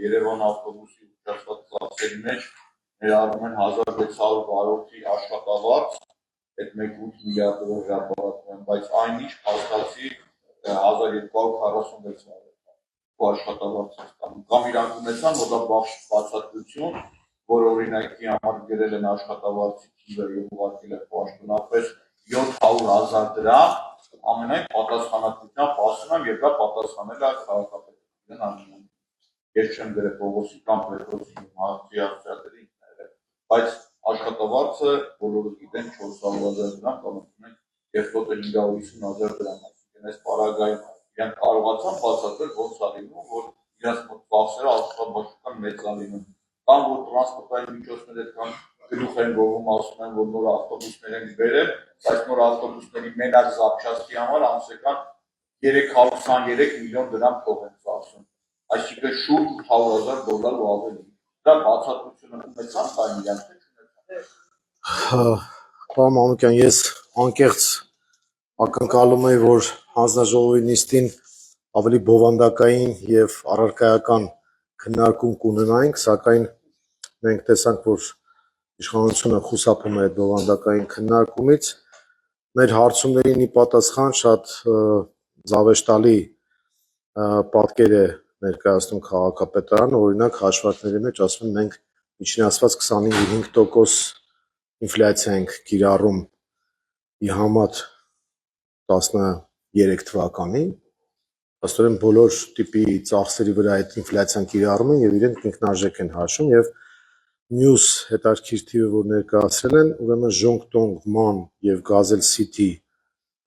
Երևան ավտոբուսի ուղղված ծախսերի մեջ ներառում են 1600 վարորդի աշխատավարձ, այդ 1.8 միլիարդով հրապարակում են, բայց այն ինչ փաստացի 1246 աշխատավարձ է ստանում։ Կամ իրանք ունեցան, որ դա բացատրություն, որ օրինակի համար գրել են աշխատավարձի թիվը եւ ուղարկել են պաշտոնապես 700,000 դրամ, ամենայն պատասխանատվությամբ ասում եմ, եւ դա պատասխանել է քաղաքապետարանը։ Ես չեմ գրել Պողոսի կամ Պետրոսի հարցի արտադրի ինքները, բայց աշխատավարձը բոլորը գիտեն 400,000 դրամ կամ ունեն երկոտը 550,000 դրամ, այսինքն այս պարագայում իրանք կարողացան բացատրել ոնց է լինում, որ իրանք մոտ ծախսերը աշխատաբաշխական մեծ է լինում, կամ որ տրանսպորտային միջոցները այդքան գլուխ են գովում, ասում են, որ նոր ավտոբուսներ են բերել, բայց նոր ավտոբուսների մենակ զապչաստի համար ամսական 323 միլիոն դրամ փող են ծախսում, այսինքն շուրջ $800,000 ու ավելի։ Դա բացատրությունը ունեցան կային իրանք թե չունեցան։ Պարոն Մանուկյան, ես անկեղծ ակնկալում եմ, որ հանձնաժողովի նիստին ավելի բովանդակային եւ առարկայական քննարկում կունենայինք, սակայն մենք տեսանք, որ իշխանությունը խուսափում է այդ բովանդակային քննարկումից։ Մեր հարցումներին ի պատասխան շատ զավեշտալի պատկեր է ներկայացնում քաղաքապետարանը, օրինակ հաշվարկների մեջ ասում են մենք միջին ասված 25% ինֆլյացիա ենք կիրառում ի համատ 13 թվականին, աստորեն բոլոր տիպի ծախսերի վրա այդ ինֆլյացիան կիրառում են եւ իրենք ինքնարժեք են հաշվում եւ մյուս հետաքրքիր թիվը, որ ներկայացրել են, ուրեմն Ժոնգտոնգ, Ման եւ Գազել Սիթի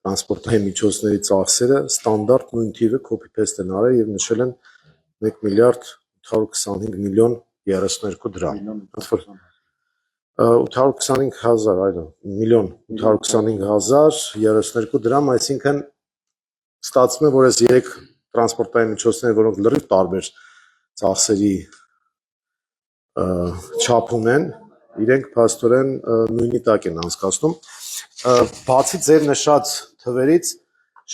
տրանսպորտային միջոցների ծախսերը ստանդարտ նույն թիվը copy-paste են արել եւ նշել են 1 միլիարդ 825 միլիոն 32 դրամ։ 825,000, այո, միլիոն 825,032 դրամ, այսինքն ստացվում է, որ այս 3 տրանսպորտային միջոցները, որոնք լրիվ տարբեր ծախսերի չափ ունեն, իրենք փաստորեն նույնի տակ են անցկացնում։ Բացի ձեր նշած թվերից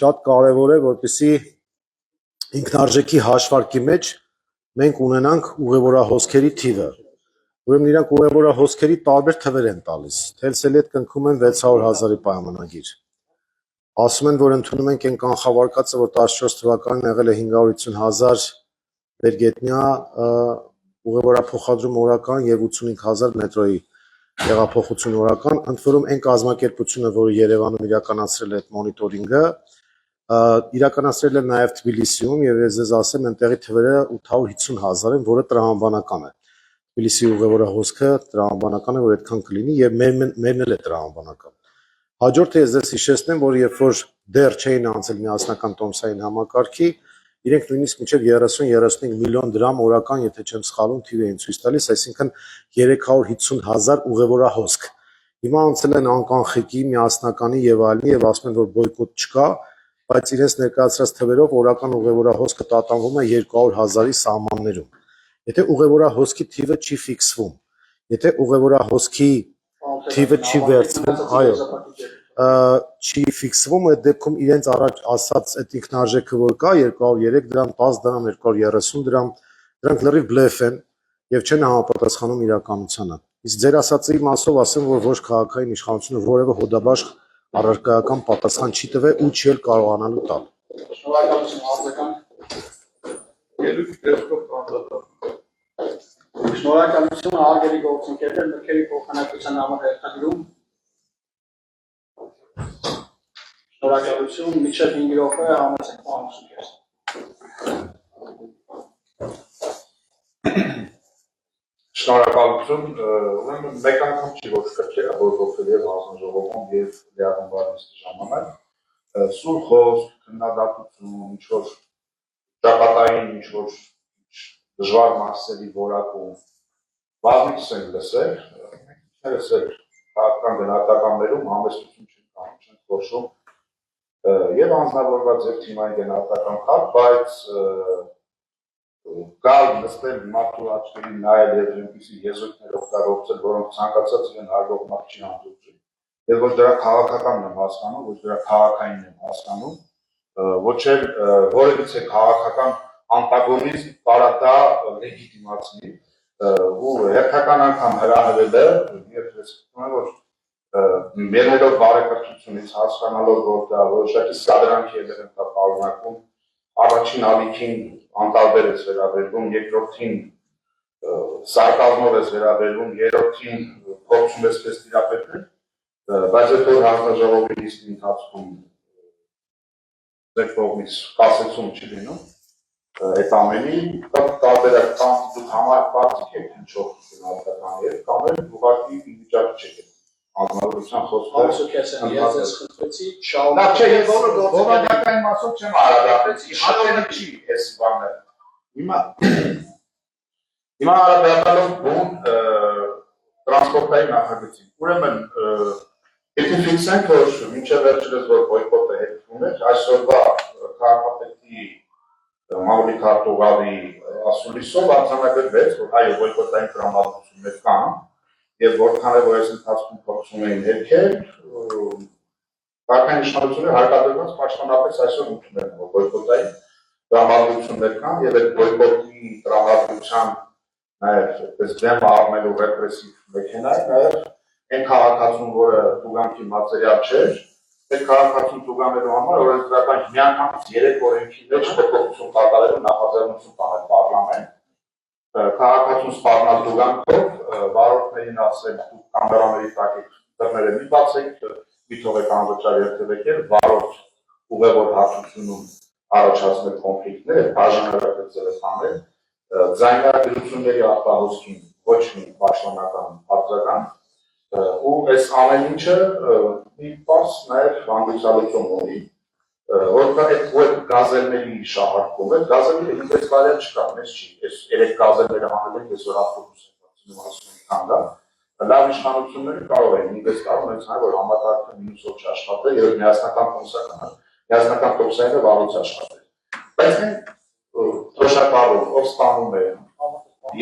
շատ կարևոր է, որպեսզի ինքնարժեքի հաշվարկի մեջ մենք ունենանք ուղևորահոսքերի թիվը։ Ուրեմն իրանք ուղևորահոսքերի տարբեր թվեր են տալիս։ Թելսելի հետ կնքում են 600,000-ի պայմանագիր։ Ասում են, որ ընդունում ենք այն կանխավարկածը, որ 14 թվականին եղել է 550,000 վերգետնյա ուղևորափոխադրում օրական եւ 85,000 մետրոյի տեղափոխություն օրական, ընդ որում այն կազմակերպությունը, որը Երևանում իրականացրել է այդ մոնիտորինգը, իրականացրել է նաեւ Թբիլիսիում եւ ես ձեզ ասեմ, այնտեղի թվերը 850,000 են, որը տրամաբանական է։ Թբիլիսի ուղևորահոսքը տրամաբանական է, որ այդքան կլինի եւ մերն էլ է տրամաբանական։ Հաջորդը ես ձեզ հիշեցնեմ, որ երբ որ դեռ չէին անցել միասնական տոմսային համակարգի, իրենք նույնիսկ մինչև 30-35 միլիոն դրամ օրական, եթե չեմ սխալվում, թիվ էին ցույց տալիս, այսինքն 350,000 ուղևորահոսք։ Հիմա անցել են անկանխիկի, միասնականի եւ այլնի եւ ասում են, որ բոյկոտ չկա, բայց իրենց ներկայացրած թվերով օրական ուղևորահոսքը տատանվում է 200,000-ի սահմաններում։ Եթե ուղևորահոսքի թիվը չի ֆիքսվում, եթե ուղևորահոսքի թիվը չի վերցվում, այո, չի ֆիքսվում, այդ դեպքում իրենց առաջ ասած այդ ինքնարժեքը որ կա 203 դրամ, 10 դրամ, 230 դրամ, դրանք լրիվ բլեֆ են եւ չեն համապատասխանում իրականությանը։ Իսկ ձեր ասածի մասով ասեմ, որ ոչ քաղաքային իշխանությունը որևէ հոդաբաշխ առարկայական պատասխան չի տվել ու չի էլ կարողանալու տալ։ Շնորհակալություն արգելի գործընկերներ, մտքերի փոխանակության համար հերթագրում։ Շնորհակալություն, մինչև 5 րոպե համեցեք պարոն։ Շնորհակալություն, ուրեմն մեկ անգամ չի ոչ կրկել, բորբոքվել եւ հանձնաժողովում եւ լիակամբար նիստի ժամանակ սուր խոսք, քննադատություն, ինչ-որ ճակատային, ինչ-որ դժվար մասերի որակում բազմիցս են լսել, ինքներս էլ քաղաքական գնահատականներում համեստություն չենք խորշում եւ անձնավորված եւ թիմային գնահատական կար, բայց գալ նստել մարդու աչքերին նայել եւ այնպիսի եզրույթներ օգտագործել, որոնք ցանկացած իրեն հարգող մարդ չի հանդուրժի։ Եվ ոչ դրա քաղաքականն եմ հասկանում, ոչ դրա քաղաքայինն եմ հասկանում, ոչ էլ որևիցե քաղաքական անտագոնիզմ կարա դա լեգիտիմացնի ու հերթական անգամ հրահրել է եւ ես գիտեմ որ մերելով բարեկրթությունից հասկանալով որ դա որոշակի սադրանքի էլեմենտ է պարունակում առաջին ալիքին անտարբեր է վերաբերվում երկրորդին սարկազմով է վերաբերվում երրորդին փորձում է սպես տիրապետել բայց այդ որ հանձնաժողովի նիստի ընթացքում ձեր կողմից կասեցում չի լինում այդ ամենի տարբերակ կամ դուք համար պարտիկ եք ինչով գնահատական եւ կամ էլ ուղղակի վիճակի չեք անznավորության խոսքը Ասոքեսան ես ես խնդրեցի նա չէ ես շահում բոլորական մասով չեմ հարաբերեցի հատերը չի այս բանը հիմա հարաբերելով բուն տրանսպորտային նախագծին ուրեմն եթե ֆիքսենք որ մինչև վերջերս որ բոյկոտը հետվում էր այսօրվա քաղաքապետի Մամուլի քարտուղարի ասուլիսով արձանագրվեց որ այո բոյկոտային տրամադրություններ կան եւ որքան է որ այս ընթացքում փոխում էին հետքեր Կարգային իշխանությունը հարկադրված պաշտոնապես այսօր ընդունել է որ բոյկոտային տրամադրություններ կան եւ այդ բոյկոտի տրամադրության նաեւ այդպես դեմ առնելու ռեպրեսիվ մեխանիզմ նաեւ այն քաղաքացուն որը ուղղակի մատերիալ չէր այդ քաղաքացուն տուգանելու համար օրենսդրական միանգամից 3 օրենքի մեջ փոփոխություն կատարելու նախաձեռնություն տանել պարլամենտ քաղաքացուն սպառնալ տուգանքով վարորդներին ասել դուք կամերաների տակ եք դռները մի բացեք մի թողեք անվճար երթևեկել վարորդ ուղևոր հարթությունում առաջացնել կոնֆլիկտներ բաժանարակեցել անել ձայնագրությունների արտահոսքին ոչ մի պաշտոնական արձագանք ու այս ամեն ինչը մի պարզ նաև հանդիսալություն ունի որքան այդ գազելների շահարկում է գազելները ինքնից կարելի չկա մեզ չի այս երեք գազելները հանել են այսօր ավտոբուս են ասում են դա լավ իշխանությունները կարող են ինվեստար ունեցնել որ համատարած մինուսով չաշխատել եւ միասնական տոքսայինը վարույց աշխատել բայց այն թոշակառով ով ստանում է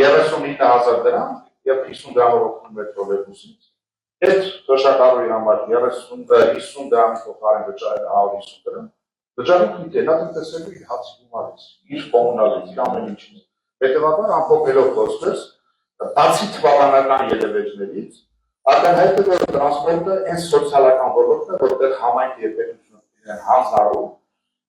39000 դրամ եւ 50 դրամով օգնում է տրոլեյբուսից Այդ թոշակառուի համար 50 դրամի փոխարեն վճարել 150 դրամ վճարում քիչ նա տեսելու իր հացի գումարից իր կոմունալից իր ամեն ինչից հետեւաբար ամփոփելով խոսքս բացի թվականական ելևէջներից ակնհայտ է որ տրանսպորտը այն սոցիալական ոլորտն է որտեղ համայնքի եւ պետությունը են հանձնարարում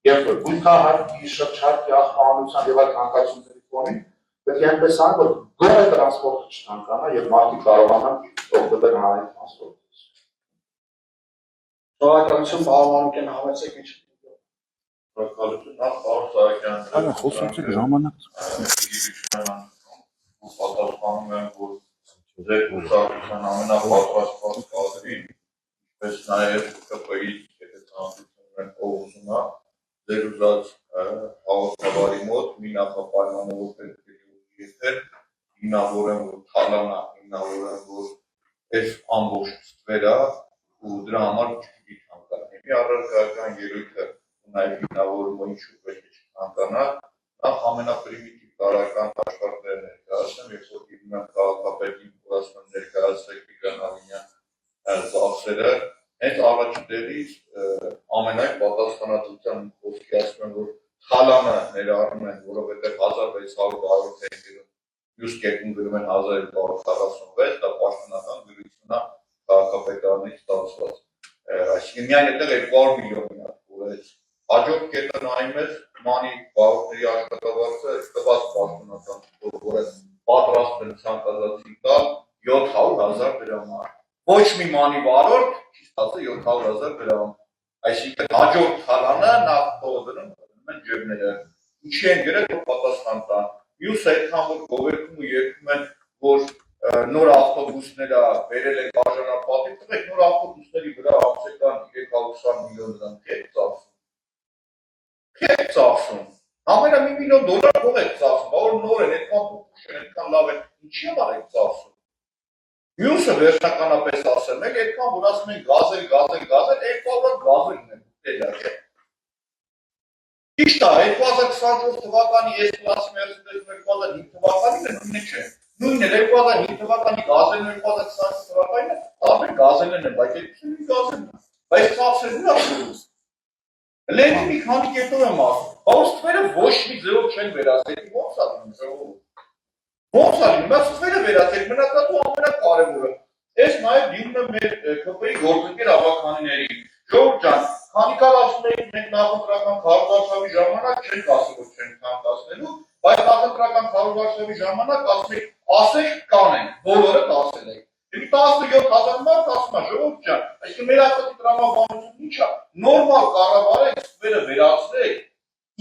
եւ գույքահարկի շրջարկի ախտանության եւ այլ հանգացումների ֆոնին պետք է այնպես ան որ գոնե տրանսպորտը չթանկանա եւ մարդիկ կարողանան օգտվել հանրային տրանսպորտից շնորհակալություն պարոն համեցեք ինչ Շնորհակալություն պարոն Սահակյան Այո խոսեցիք ժամանակ պատասխանում եմ որ ձեր ուսուցչության ամենապատրաստված կազմին ինչպես նաև ԿՊ-ի եթե ցանկություն են ով ուզում է ձեր ուզած հաղորդավարի մոտ մի նախապայմանով պետք է եթե հիմնավորեմ որ թալանա հիմնավորեմ որ այս ամբողջ ստվերա ու դրա համար չի ցանկանա առարկայական ելույթը նաև հիմնավորումը ինչու պետք է չցանկանա նախ ամենապրիմիտիվ տարական աշխատանքներ ներկայացնեմ, երբ որ դիմում եմ քաղաքապետին, որ ասում եմ ներկայացրեք Տիգրան Ավինյան ծախսերը, հենց առաջին տեղից ամենայն պատասխանատվության խոսքի ասում եմ, որ թալանը ներառնում են, որովհետև 1600 բարոց են մյուս կետում գրում են 1246, դա պաշտոնական գրություն է քաղաքապետարանից ստացված։ Այսինքն միայն այդտեղ 200 միլիոն է, հաջորդ կետը նայում ես մանի բարոյների աշխատավարձը տված պաշտոնական որը պատրաստ են ցանկացածին տալ 700,000 դրամ ոչ մի մանի վարորդ չի ստացել 700,000 դրամ այսինքն հաջորդ թալանը նախ փողոցում են ջերմները ինչի են գրել որ պատասխան տան մյուս այդքան որ գովերքում ու երգում են որ նոր ավտոբուսները վերել են բաժանապատի տվեք նոր ավտոբուսների վրա ամսական 320 միլիոն դրամ Քեկ ծախսում, ամենը $1 միլիոն փող եք ծախսում, որ նոր են, այդքան փոքր են, այդքան լավ են, ինչի համար եք ծախսում։ Մյուսը վերջնականապես ասեմ եք, այդքան որ ասում են գազել, գազելն են, դելակ է։ Ճիշտ է, 2024 թվականի S-Class Mercedes 2005 թվականին է նույնը չէ։ Նույնն է 2005 թվականի գազելն 2024 թվականին է, տարբեր գազելն են, բայց այդքան գազելն է։ Բայց ծախսերն է Լենի մի քանի կետով եմ ասում, հաստվերը ոչ մի ձևով չեն վերացել, ո՞նց է լինում ժողովուրդ։ Ո՞նց է լինում, հաստվերը վերացել, մնացածը ամենակարևորը։ Այս նաև դիմում է մեր ԿՊ-ի գործընկեր ավականիների։ Ժողովուրդ ջան, քանի կար ասում եք, մենք նախընտրական քարոզարշավի ժամանակ չենք ասում, որ չենք կասնելու, բայց նախընտրական քարոզարշավի ժամանակ ասեք կանենք, բոլորը կասել եք։ Եվ 17,000 մարդ ասում է, ժողովուրդ ջան, այսինքն մեր ասածի տրամաբանությունը ի՞նչ է, նորմալ կառավարեք, ստվերը վերացրեք,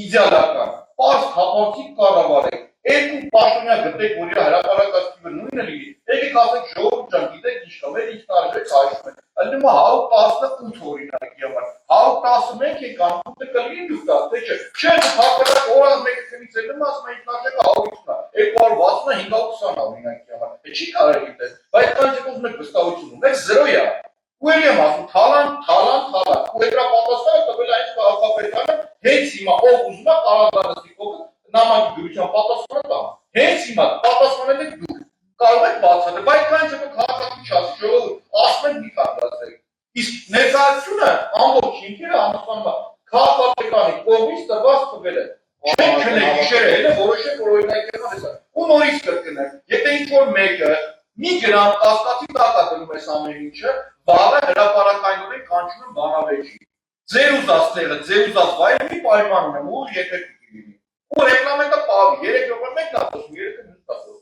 իդեալական, պարզ հապարծիկ կառավարեք, երկու պաշտոնյա գտեք, որ իր հրապարակած թիվը նույնը լինի, եկեք ասեք ժողովուրդ ջան, գիտեք ինչ կա, մեր ինքնարժեք հայշում են, այլնում է 118 օրինակի համար, 111 եք անում, դե կլինի դուք տաս, թե չէ, չէ, հակառակ օրած մեկը քնից էլ ասում է ինքնարժեքը 150-ը, 260-ը օրինակի համար, է չի կարելի դες, բայց կանչ եք ուզում եք վստահություն ունեք, 0 է, ու էլ եմ ասում, թալան, ու հետրա պատասխանը տվել այս քաղաքապետարանը, հենց հիմա ով ուզում է կարադարստի կողը նամակի գրության պատասխանը տա, հենց հիմա պատասխանել եք դուք, կարող եք բացատրել, բայց կանչ եք քաղաքացի չասի, ժողովուրդ, ասում եք մի կանգնացրեք, իսկ ներկայացությունը ամբողջ ինքերը ամուսանում է քաղաքապետարանի կողմից տրված թվերը, չեն քնեք գիշերը էլ է որոշեք, որ օրինակերն է սա, ու նորից կրկնեք, եթե ինչ-որ մեկը մի գրամ կասկածի տակ է դնում այս ամեն ինչը, վաղը հրապարակայնորեն կանչում են բանավեճի։ Ձեր ուզած տեղը, ձեր ուզած վայրը մի պայման ունեմ, ու եթե լինի։ Ու ռեկլամենտը պահի, 3 րոպե մեկն է խոսում, 3-ը մյուսն է խոսում։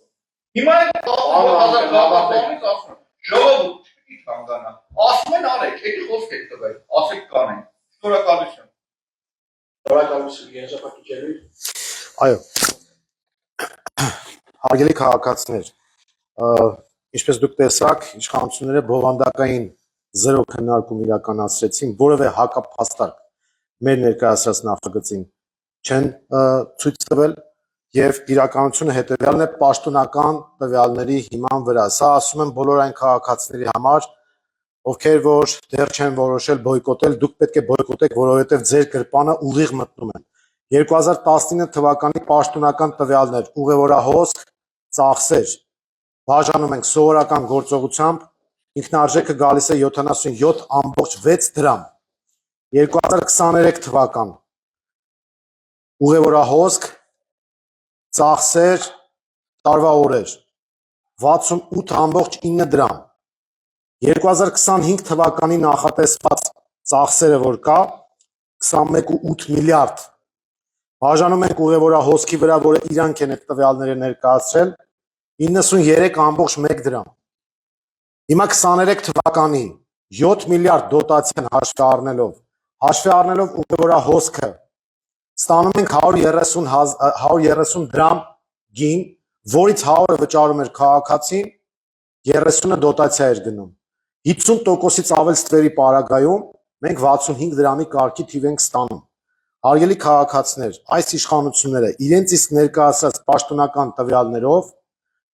Հիմա էլ 10,000 քաղաքացիներից ասում են, ժողովուրդ չպիտի թանկանա, ասում են արեք, եկի խոսք եք տվել, ասեք կանենք։ Շնորհակալություն։ Շնորհակալություն եզրափակիչների։ Այո, հարգելի քաղաքացիներ, ինչպես դուք տեսաք, իշխանությունները բովանդակային 0 քննարկում իրականացրեցին, որևէ հակափաստարկ մեր ներկայացրած նախագծին չեն ցույց տվել եւ իրականությունը հետեւյալն է պաշտոնական տվյալների հիման վրա։ Սա ասում եմ բոլոր այն քաղաքացիների համար, ովքեր որ դեռ չեն որոշել բոյկոտել, դուք պետք է բոյկոտեք, որովհետեւ ձեր գրպանը ուղիղ մտնում են։ 2019 թվականի պաշտոնական տվյալներ, ուղևորահոսք, ծախսեր, բաժանում ենք սովորական գործողությամբ, ինքնարժեքը գալիս է 77,6 դրամ։ 2023 թվական ուղևորահոսք, ծախսեր, տարվա օրեր 68,9 դրամ։ 2025 թվականի նախատեսված ծախսերը որ կա 21,8 միլիարդ։ Բաժանում ենք ուղևորահոսքի վրա, որը իրանք են այդ տվյալները ներկայացրել 93,1 դրամ։ Հիմա 23 թվականի 7 միլիարդ դոտացիան հաշվի առնելով ուղևորահոսքը ստանում ենք 130 դրամ գին, որից 100-ը վճարում էր քաղաքացին, 30-ը դոտացիա էր գնում։ 50%-ից ավել ստվերի պարագայում մենք 65 դրամի կարգի թիվ ենք ստանում։ Հարգելի քաղաքացիներ, այս իշխանությունները իրենց իսկ ներկայացրած պաշտոնական տվյալներով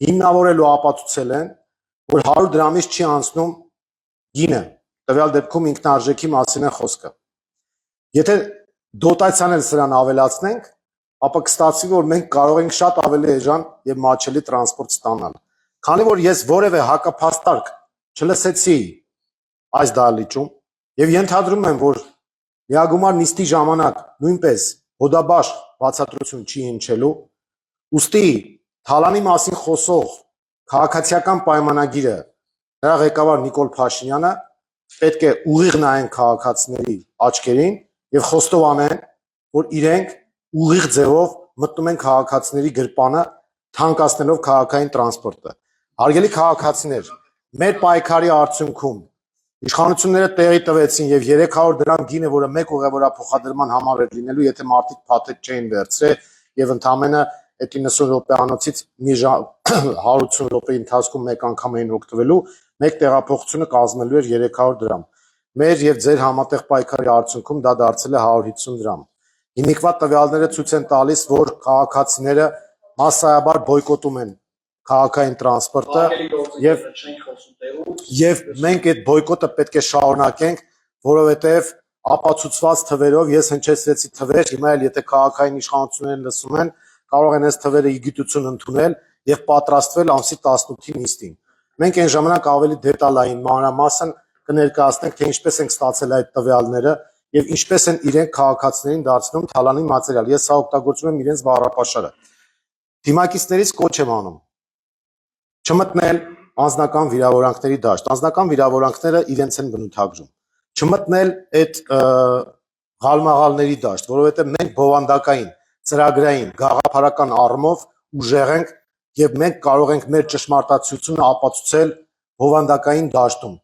հիմնավորելու ապացուցել են, որ 100 դրամից չի անցնում գինը, տվյալ դեպքում ինքնարժեքի մասին է խոսքը։ Եթե դոտացիան էլ սրան ավելացնենք, ապա կստացվի, որ մենք կարող ենք շատ ավելի էժան եւ մատչելի տրանսպորտ ստանալ։ Քանի որ ես որևէ հակափաստարկ չլսեցի այս դահլիճում եւ ենթադրում եմ, որ միագումար նիստի ժամանակ նույնպես հոդաբաշխ բացատրություն չի հնչելու, ուստի Թալանի մասին խոսող քաղաքացիական պայմանագիրը նրա ղեկավար Նիկոլ Փաշինյանը պետք է ուղիղ նայեն քաղաքացիների աչքերին եւ խոստովանեն, որ իրենք ուղիղ ձևով մտնում են քաղաքացիների գրպանը, թանկացնելով քաղաքային տրանսպորտը։ Հարգելի քաղաքացիներ, մեր պայքարի արդյունքում իշխանությունները տեղի տվեցին եւ 300 դրամ գինը, որը մեկ ուղևորափոխադրման համար էր լինելու, եթե մարդիկ փաթեթ չէին վերցրել եւ ընդամենը այդ 90 րոպեանոցից մի 180 րոպեի ընթացքում մեկ անգամ էին օգտվելու, մեկ տեղափոխությունը կազմելու էր 300 դրամ։ Մեր եւ ձեր համատեղ պայքարի արդյունքում դա դարձել է 150 դրամ։ Հիմիկվա տվյալները ցույց են տալիս, որ քաղաքացիները massայաբար բոյկոտում են քաղաքային տրանսպորտը եւ մենք այդ բոյկոտը պետք է շարունակենք, որովհետեւ ապացուցված թվերով ես հնչեցրեցի թվեր, հիմա էլ եթե քաղաքային իշխանություններն լսում են, կարող են այս թվերը իգիտություն ընդունել եւ պատրաստվել ամսի 18-ի նիստին։ Մենք այն ժամանակ ավելի դետալային մանրամասն կներկայացնենք, թե ինչպես ենք ստացել այդ տվյալները եւ ինչպես են իրենք քաղաքացիներին դարձնում թալանի մատերիալ։ Ես սա օգտագործում եմ իրենց բառապաշարը։ Դիմակիցներից կոչ եմ անում չմտնել անձնական վիրավորանքների դաշտ։ Անձնական վիրավորանքները իրենց են բնութագրում։ Չմտնել այդ գալմաղալների դաշտ, որովհետեւ մենք բովանդակային, ծրագրային, գաղափարական առումով ուժեղ ենք եւ մենք կարող ենք մեր ճշմարտացիությունը ապացուցել բովանդակային դաշտում։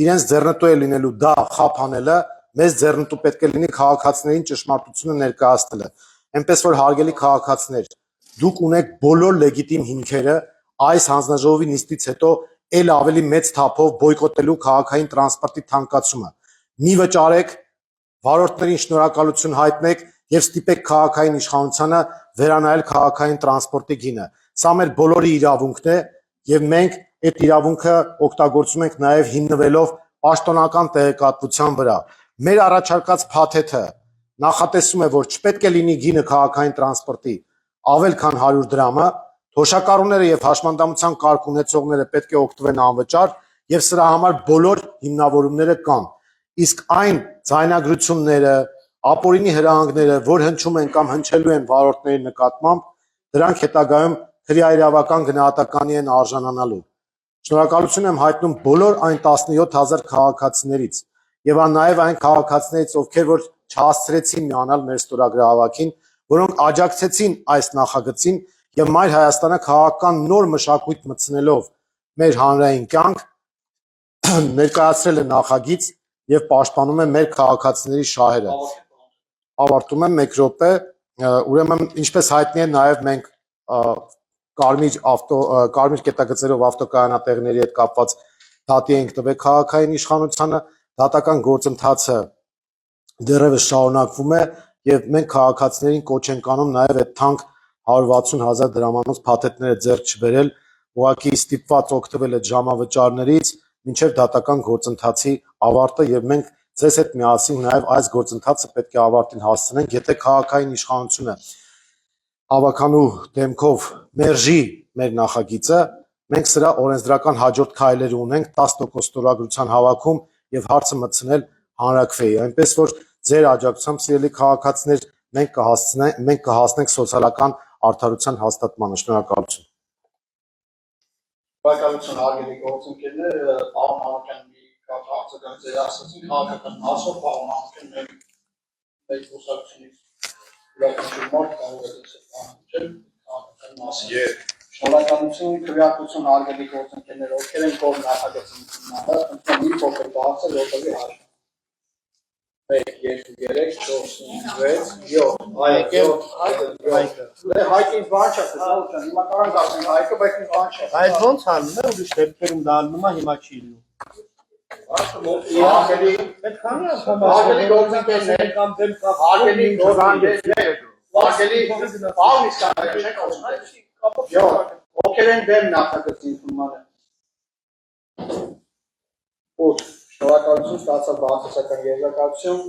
Իրենց ձեռնտու է լինելու դա խափանելը, մեզ ձեռնտու պետք է լինի քաղաքացիներին ճշմարտությունը ներկայացնելը։ Այնպես որ հարգելի քաղաքացիներ, դուք ունեք բոլոր լեգիտիմ հիմքերը այս հանձնաժողովի նիստից հետո ել ավելի մեծ թափով բոյկոտելու քաղաքային տրանսպորտի թանկացումը։ Մի վճարեք, վարորդներին շնորհակալություն հայտնեք եւ ստիպեք քաղաքային իշխանությանը վերանայել քաղաքային տրանսպորտի գինը։ Սա մեր բոլորի իրավունքն է եւ մենք այդ իրավունքը օգտագործում ենք նաեւ հիմնվելով պաշտոնական տեղեկատվության վրա։ Մեր առաջարկած փաթեթը նախատեսում է, որ չպետք է լինի գինը քաղաքային տրանսպորտի ավել քան 100 դրամը, թոշակառուները եւ հաշմանդամության կարգ ունեցողները պետք է օգտվեն անվճար եւ սրա համար բոլոր հիմնավորումները կան։ Իսկ այն ձայնագրությունները, ապօրինի հրահանգները, որ հնչում են կամ հնչելու են վարորդների նկատմամբ, դրանք հետագայում քրեաիրավական գնահատականի են արժանանալու։ Շնորհակալություն եմ հայտնում բոլոր այն 17000 քաղաքացիներից եւ նաեւ այն քաղաքացիներից, ովքեր որ չհասցրեցին միանալ մեր ստորագրահավաքին, որոնք աջակցեցին այս նախագծին եւ Մայր Հայաստանը քաղաքական նոր մշակույթ մտցնելով մեր հանրային կյանք ներկայացրել է նախագիծ եւ պաշտպանում է մեր քաղաքացիների շահերը։ Ավարտում եմ 1 րոպե, ուրեմն ինչպես հայտնի է նաեւ մենք կարմիր կետագծերով ավտոկայանատեղիների հետ կապված դատի ենք տվել քաղաքային իշխանությանը, դատական գործընթացը դեռևս շարունակվում է եւ մենք քաղաքացիներին կոչ ենք անում նաեւ այդ թանկ 160,000 դրամանոց փաթեթները ձեռք չբերել, ուղղակի ստիպված օգտվել այդ ժամավճարներից մինչև դատական գործընթացի ավարտը եւ մենք ձեզ հետ միասին նաեւ այս գործընթացը պետք է ավարտին հասցնենք, եթե քաղաքային իշխանությունը ավականու դեմքով մերժի մեր նախագիծը, մենք սրա օրենսդրական հաջորդ քայլերը ունենք 10% ստորագրության հավաքում եւ հարցը մտցնել հանրաքվեի, այնպես որ ձեր աջակցությամբ սիրելի քաղաքացիներ մենք կհասնենք սոցիալական արդարության հաստատմանը։ Շնորհակալություն։ Շնորհակալություն հարգելի գործընկերներ, պարոն Համակյանի քաղաքական ձեր ասացին քաղաքական մասով պարոն Համակյան մեր խոսակցությունից յուրաքանչյուր մարդ կարող է դասել քաղաքական մասը։ Շնորհակալություն քրեական հարգելի գործընկերներ, ովքեր են կողմ նախագծին հիմնադրել, մի փոքր բացը որտեղի հաշվի 1, 2, 3, 4, 5, 6, 7, Հայկին բան չէ, սա հիմա կարող ասենք Հայկը, բայց ինձ բան չէ։ Այդ ո՞նց անում է, ուրիշ դեպքերում դա անում է, հիմա չի լինում։ Հարգելի գործընկերներ կամ դեմ հարգելի գործընկերներ, հարգելի բան իսկական չեք ասում։ Ովքեր են դեմ նախագծի ընդունմանը։ Շնորհակալություն, ստացա բացասական եզրակացություն։